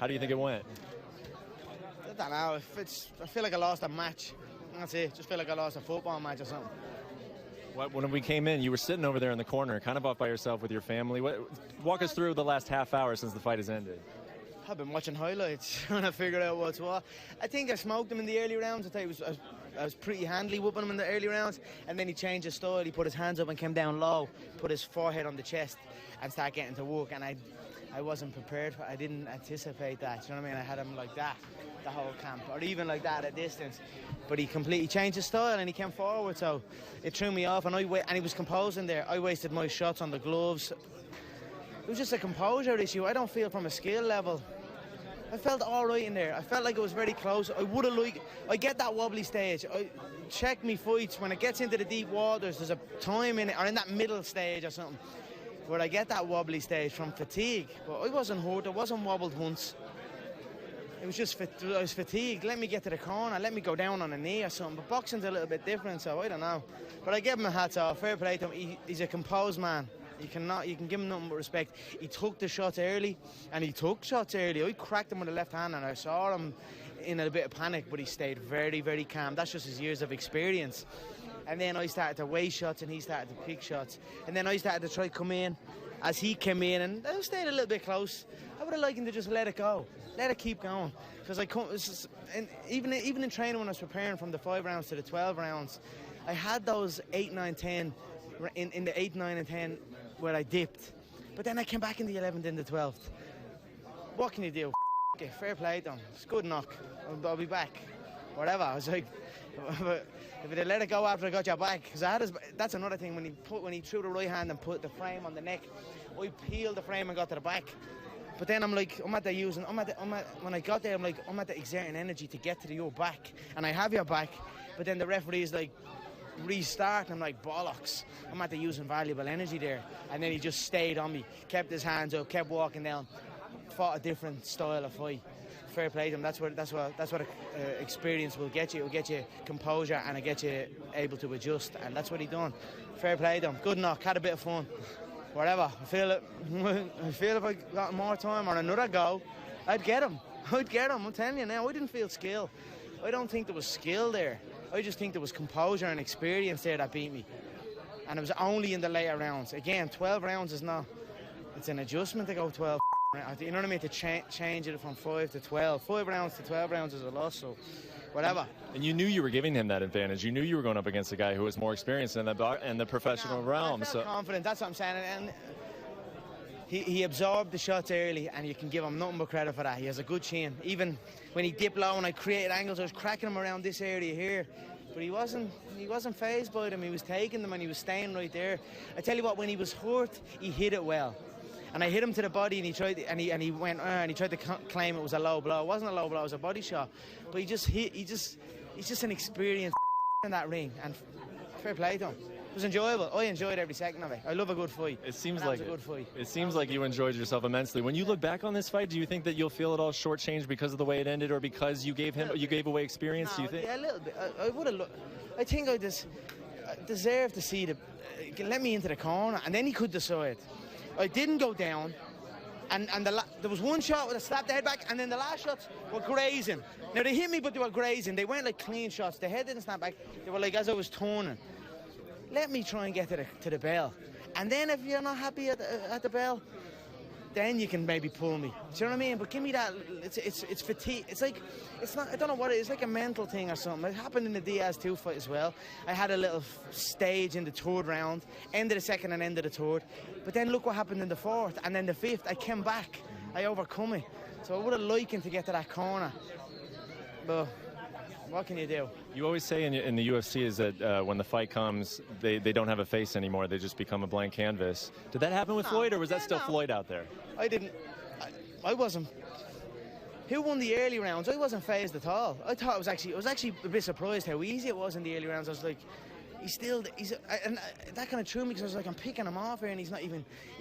How do you think it went? I don't know. I feel like I lost a match. That's it. Just feel like I lost a football match or something. When we came in, you were sitting over there in the corner, kind of off by yourself with your family. Walk us through the last half hour since the fight has ended. I've been watching highlights, trying to figure out what's what. I think I smoked him in the early rounds. I think I was pretty handily whooping him in the early rounds, and then he changed his style. He put his hands up and came down low, put his forehead on the chest, and started getting to work. And I wasn't prepared for it. I didn't anticipate that. You know what I mean? I had him like that the whole camp, or even like that at distance. But he completely changed his style and he came forward, so it threw me off. And he was composing there. I wasted my shots on the gloves. It was just a composure issue. I don't feel from a skill level. I felt all right in there. I felt like it was very close. I get that wobbly stage. I check me fights when it gets into the deep waters. There's a time in it, or in that middle stage or something, where I get that wobbly stage from fatigue. But I wasn't hurt. I wasn't wobbled once. It was just I was fatigued. Let me get to the corner. Let me go down on a knee or something. But boxing's a little bit different, so I don't know. But I give him a hats off. Fair play to him. He's a composed man. You can give him nothing but respect. He took the shots early, and he took shots early. I cracked him with the left hand, and I saw him in a bit of panic, but he stayed very, very calm. That's just his years of experience. And then I started to weigh shots, and he started to pick shots. And then I started to try to come in as he came in, and I stayed a little bit close. I would have liked him to just let it go, let it keep going. Because and even in training, when I was preparing from the 5 rounds to the 12 rounds, I had those 8, 9, 10, in the 8, 9 and 10 where I dipped. But then I came back in the 11th and the 12th. What can you do? Okay, fair play to him. It's a good knock. I'll be back. Whatever. I was like, if they let it go after I got your back, because that's another thing. When he threw the right hand and put the frame on the neck, I peeled the frame and got to the back. But then when I got there, I'm at the exerting energy to get to your back, and I have your back. But then the referee is like, restart, and I'm like, bollocks. I'm at the using valuable energy there. And then he just stayed on me, kept his hands up, kept walking down, fought a different style of fight. Fair play to him. That's what experience will get you. It will get you composure, and it get you able to adjust, and that's what he done. Fair play to him. Good knock. Had a bit of fun. Whatever. I feel if I got more time or another go, I'd get him. I'm telling you now. I didn't feel skill. I don't think there was skill there. I just think there was composure and experience there that beat me. And it was only in the later rounds. Again, 12 rounds is not... It's an adjustment to go 12 rounds. You know what I mean? To change it from 5 to 12. 5 rounds to 12 rounds is a loss, so whatever. And you knew you were giving him that advantage. You knew you were going up against a guy who was more experienced in the professional realm. I felt confident. That's what I'm saying. And he absorbed the shots early, and you can give him nothing but credit for that. He has a good chin. Even when he dipped low and I created angles, I was cracking him around this area here. But he wasn't fazed by them. He was taking them, and he was staying right there. I tell you what, when he was hurt, he hit it well. And I hit him to the body, and he tried to claim it was a low blow. It wasn't a low blow, it was a body shot. But he's just an experienced in that ring, and fair play to him. It was enjoyable. I enjoyed every second of it. I love a good fight. It seems like you enjoyed yourself immensely. When you look back on this fight, do you think that you'll feel it all shortchanged because of the way it ended, or because you gave away experience? No, do you think? Yeah, a little bit. I would have. I think I just deserved to see let me into the corner, and then he could decide. I didn't go down, and there was one shot where I slapped the head back, and then the last shots were grazing. Now they hit me, but they were grazing. They weren't like clean shots. The head didn't snap back. They were like as I was turning. Let me try and get to the bell, and then if you're not happy at the bell, then you can maybe pull me. Do you know what I mean? But give me that. It's fatigue. It's not. I don't know what it is. It's like a mental thing or something. It happened in the Diaz 2 fight as well. I had a little stage in the 3rd round, end of the 2nd and end of the 3rd. But then look what happened in the 4th and then the 5th. I came back. I overcome it. So I would have liked him to get to that corner, but what can you do? You always say in the UFC is that when the fight comes, they don't have a face anymore. They just become a blank canvas. Did that happen with Floyd, or was that still Floyd out there? I wasn't. Who won the early rounds? I wasn't fazed at all. I thought I was actually a bit surprised how easy it was in the early rounds. I was like, and that kind of threw me, because I was like, I'm picking him off here, and he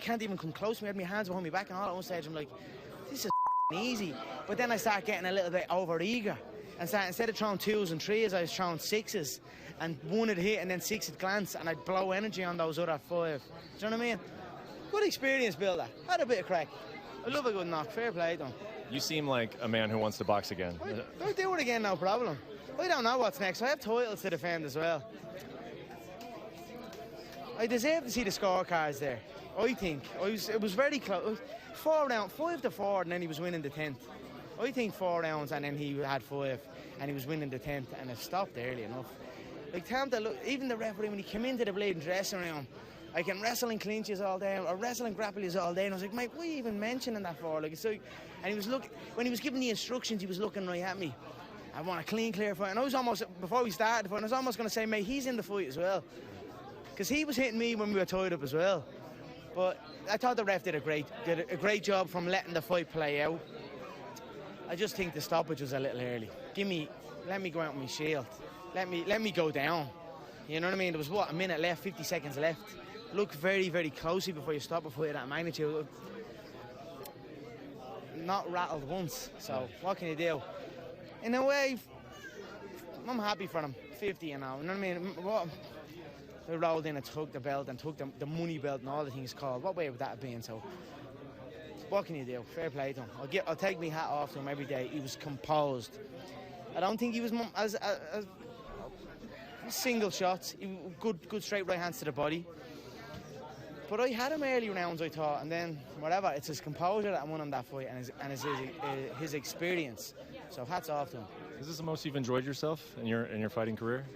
can't even come close to me. I had my hands behind my back, and all at one stage I'm like, this is easy. But then I started getting a little bit over eager. And instead of throwing 2s and 3s, I was throwing 6s, and 1 would hit and then 6 would glance, and I'd blow energy on those other 5. Do you know what I mean? Good experience builder. Had a bit of crack. I love a good knock. Fair play to him. You seem like a man who wants to box again. I'll do it again, no problem. I don't know what's next. I have titles to defend as well. I deserve to see the scorecards there. I think it was very close. 5 to 4, and then he was winning the 10th. I think 4 rounds, and then he had 5, and he was winning the 10th, and it stopped early enough. Like, time to look, even the referee, when he came into the bleeding dressing room, I can wrestle and clinch you all day, or wrestle and grapple you all day, and I was like, mate, what are you even mentioning that for? Like, it's like, and he was looking, when he was giving the instructions, he was looking right at me. I want a clean, clear fight, and I was almost, before we started the fight, I was almost going to say, mate, he's in the fight as well. Because he was hitting me when we were tied up as well. But I thought the ref did a great job from letting the fight play out. I just think the stoppage was a little early. Let me go out with my shield. Let me go down. You know what I mean? There was, what, a minute left, 50 seconds left. Look very, very closely before you stop a fight of that magnitude. Not rattled once, so what can you do? In a way, I'm happy for him. 50, you know what I mean? They rolled in and took the belt and took the money belt and all the things called. What way would that have been? So, what can you do? Fair play to him. I'll take my hat off to him every day. He was composed. I don't think he was as single shots. Good straight right hands to the body. But I had him early rounds, I thought, and then whatever. It's his composure that won him that fight, and his experience. So hats off to him. Is this the most you've enjoyed yourself in your fighting career?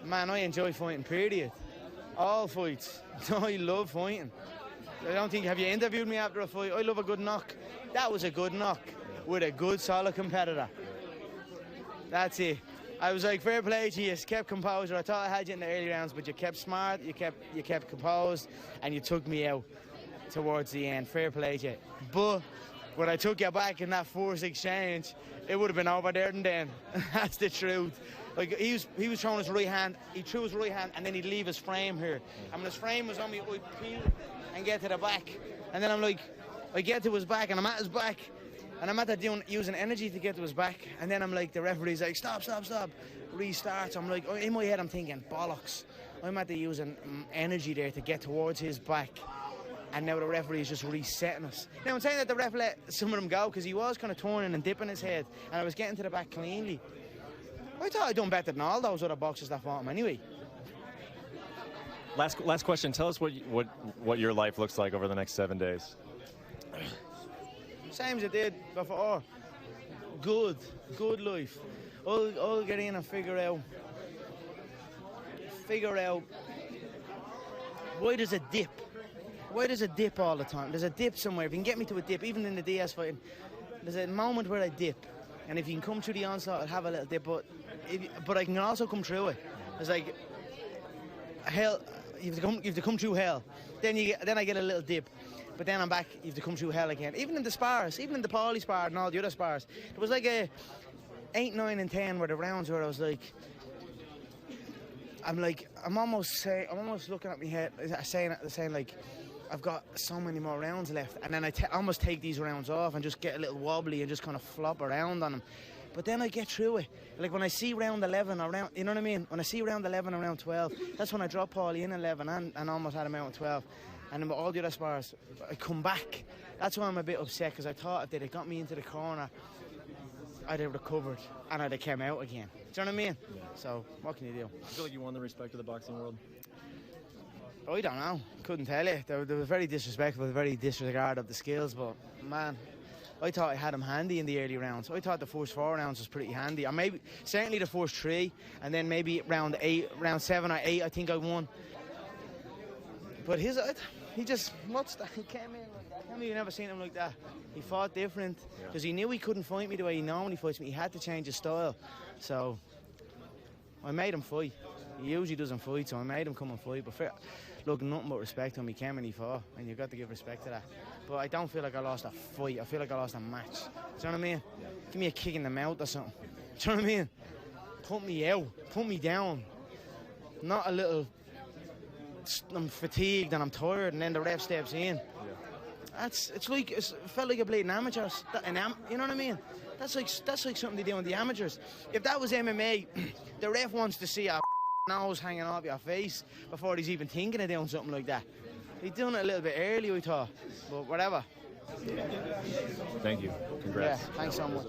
Man, I enjoy fighting, period. All fights. I love fighting. I don't think, have you interviewed me after a fight? I love a good knock. That was a good knock with a good, solid competitor. That's it. I was like, fair play to you, kept composure. I thought I had you in the early rounds, but you kept smart, you kept composed, and you took me out towards the end. Fair play to you. But when I took you back in that forced exchange, it would have been over there and then. That's the truth. Like, he was throwing his right hand, he threw his right hand, and then he'd leave his frame here. And when his frame was on me, I'd peel and get to the back. And then I'm like, I get to his back, and I'm at his back, and I'm at that using energy to get to his back. And then I'm like, the referee's like, stop. Restarts. I'm like, in my head, I'm thinking, bollocks. I'm at the using energy there to get towards his back. And now the referee is just resetting us. Now, I'm saying that the ref let some of them go because he was kind of turning and dipping his head, and I was getting to the back cleanly. I thought I'd done better than all those other boxers that fought him anyway. Last question. Tell us what your life looks like over the next 7 days. Same as it did before. Good life. I'll get in and figure out why there's a dip. Why there's a dip all the time? There's a dip somewhere. If you can get me to a dip, even in the DS fighting, there's a moment where I dip. And if you can come through the onslaught, I'll have a little dip. But I can also come through it. It's like hell. You have to come through hell. Then I get a little dip. But then I'm back. You have to come through hell again. Even in the spars, even in the Paulie spar and all the other spars, there was like a 8, 9, and 10 were the rounds where I was like, I'm almost looking at my head, saying like, I've got so many more rounds left, and then I almost take these rounds off and just get a little wobbly and just kind of flop around on them. But then I get through it. Like when I see round 11 or round, you know what I mean? When I see round 11 or round 12, that's when I drop Paulie in 11 and almost had him out in 12. And then all the other spars, I come back. That's why I'm a bit upset, because I thought if they'd have got me into the corner, I'd have recovered and I'd have come out again. Do you know what I mean? Yeah. So what can you do? I feel like you won the respect of the boxing world. I don't know. Couldn't tell you. They were very disrespectful, very disregard of the skills. But man, I thought I had him handy in the early rounds. I thought the first 4 rounds was pretty handy. Or maybe certainly the first 3, and then maybe round 7 or 8, I think I won. But he just watched that. He came in like that. You've never seen him like that. He fought different because he knew he couldn't fight me the way he normally fights me. He had to change his style. So I made him fight. He usually doesn't fight, so I made him come and fight. But look, nothing but respect to him. He came and he fought, and you've got to give respect to that. But I don't feel like I lost a fight. I feel like I lost a match. Do you know what I mean? Give me a kick in the mouth or something. Do you know what I mean? Put me out. Put me down. Not a little, I'm fatigued and I'm tired, and then the ref steps in. It felt like a bleeding amateurs. You know what I mean? That's like something they do in the amateurs. If that was MMA, the ref wants to see a nose hanging off your face before he's even thinking of doing something like that. He's doing it a little bit early, we thought, but whatever. Thank you. Congrats. Yeah, thanks so much.